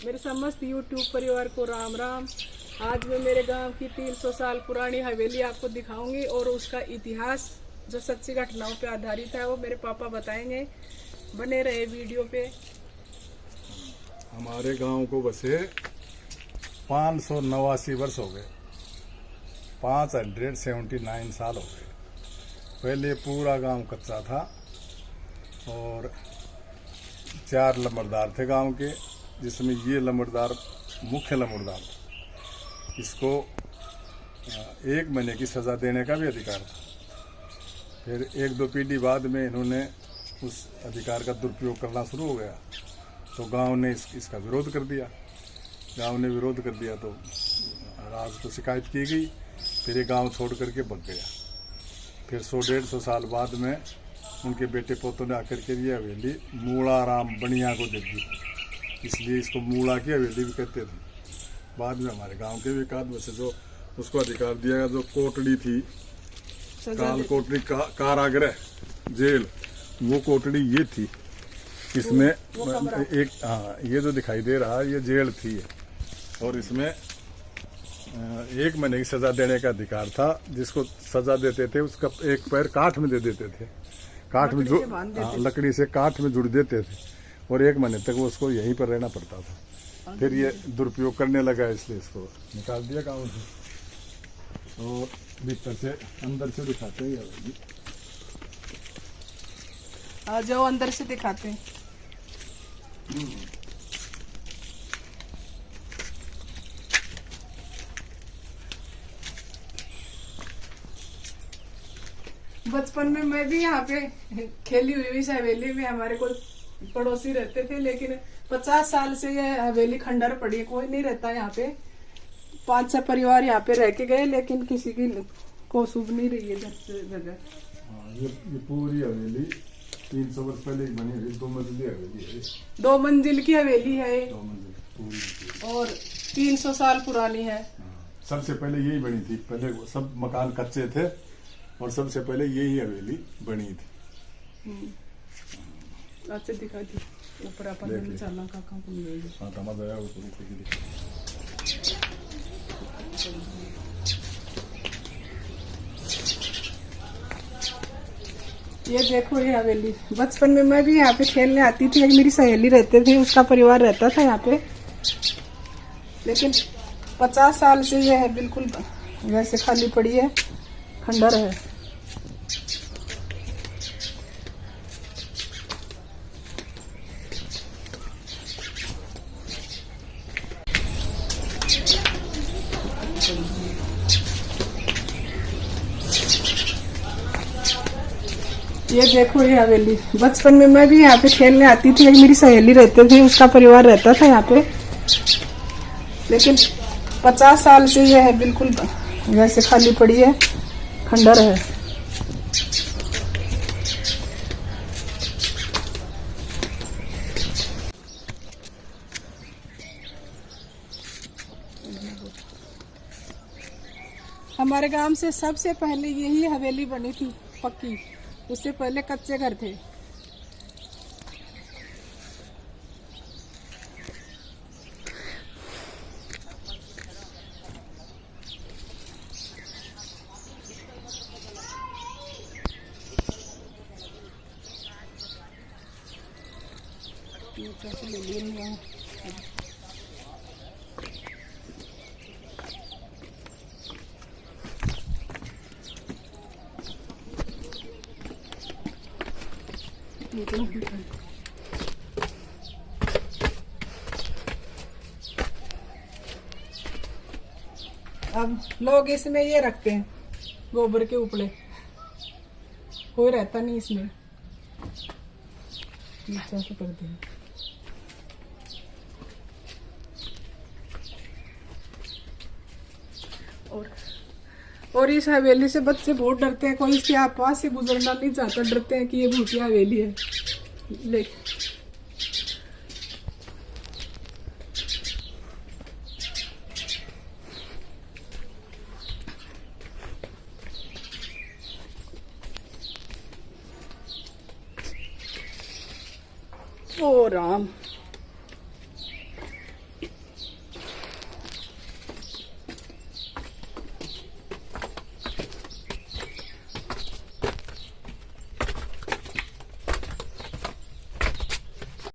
मेरे समस्त यूट्यूब परिवार को राम राम। आज मैं मेरे गांव की 300 साल पुरानी हवेली आपको दिखाऊंगी और उसका इतिहास जो सच्ची घटनाओं पे आधारित है वो मेरे पापा बताएंगे। बने रहे वीडियो पे। हमारे गांव को बसे 589 वर्ष हो गए, 579 साल हो गए। पहले पूरा गांव कच्चा था और 4 लंबरदार थे गांव के, जिसमें ये लंबरदार मुख्य लंबरदार था। इसको 1 महीने की सज़ा देने का भी अधिकार था। फिर 1-2 पीढ़ी बाद में इन्होंने उस अधिकार का दुरुपयोग करना शुरू हो गया, तो गांव ने इसका विरोध कर दिया। गांव ने विरोध कर दिया तो राज को शिकायत की गई। फिर ये गांव छोड़ करके भग गया। फिर 100-150 साल बाद में उनके बेटे पोतों ने आकर के ये हवेली मूलाराम बनिया को दे दी, इसलिए इसको मूला की हवेली भी कहते थे। बाद में हमारे गांव के भी एक आध से जो उसको अधिकार दिया गया, जो कोटड़ी थी, काल कोटड़ी कारागृह जेल, वो कोटड़ी ये थी। इसमें एक ये जो दिखाई दे रहा है ये जेल थी, और इसमें 1 महीने की सजा देने का अधिकार था। जिसको सजा देते थे उसका एक पैर काठ में दे देते थे, काठ में लकड़ी से काठ में जुड़ देते थे, और 1 महीने तक वो उसको यहीं पर रहना पड़ता था। फिर ये दुरुपयोग करने लगा, इसलिए इसको निकाल दिया गाँव से। और भीतर से अंदर से दिखाते हैं, आ जाओ अंदर से दिखाते हैं। बचपन में मैं भी यहाँ पे खेली हुई इस हवेली में। हमारे कोई पड़ोसी रहते थे, लेकिन 50 साल से ये हवेली खंडर पड़ी है, कोई नहीं रहता यहाँ पे। 5-6 परिवार यहाँ पे रह के गए, लेकिन किसी की को शुभ नहीं रही है जगह। ये पूरी हवेली 300 वर्ष पहले बनी हुई 2 मंजिली हवेली है। 2 मंजिल की हवेली है 2 मंजिल पूरी, और 300 साल पुरानी है। सबसे पहले यही बनी थी। पहले सब मकान कच्चे थे और सबसे पहले यही हवेली बनी थी। अच्छा दिखा दी ऊपर अपन चलना का काम मिलेगा। हाँ तमाम आया ऊपर। ये देखो ये हवेली। बचपन में मैं भी यहाँ पे खेलने आती थी। एक मेरी सहेली रहते थे, उसका परिवार रहता था यहाँ पे, लेकिन 50 साल से ये है बिल्कुल वैसे खाली पड़ी है, खंडर है। ये देखो ये हवेली। बचपन में मैं भी यहाँ पे खेलने आती थी। एक मेरी सहेली रहते थे, उसका परिवार रहता था यहाँ पे, लेकिन 50 साल से ये है बिल्कुल वैसे खाली पड़ी है, खंडर है। हमारे गांव से सबसे पहले यही हवेली बनी थी पक्की, उससे पहले कच्चे घर थे। अब लोग इसमें ये रखते हैं गोबर के उपले, कोई रहता नहीं इसमें, नीचे से करते हैं। और इस हवेली से बच्चे बहुत डरते हैं, कोई इसके पास से गुजरना नहीं चाहता, डरते हैं कि ये भूतिया हवेली है। लेकिन ओ राम।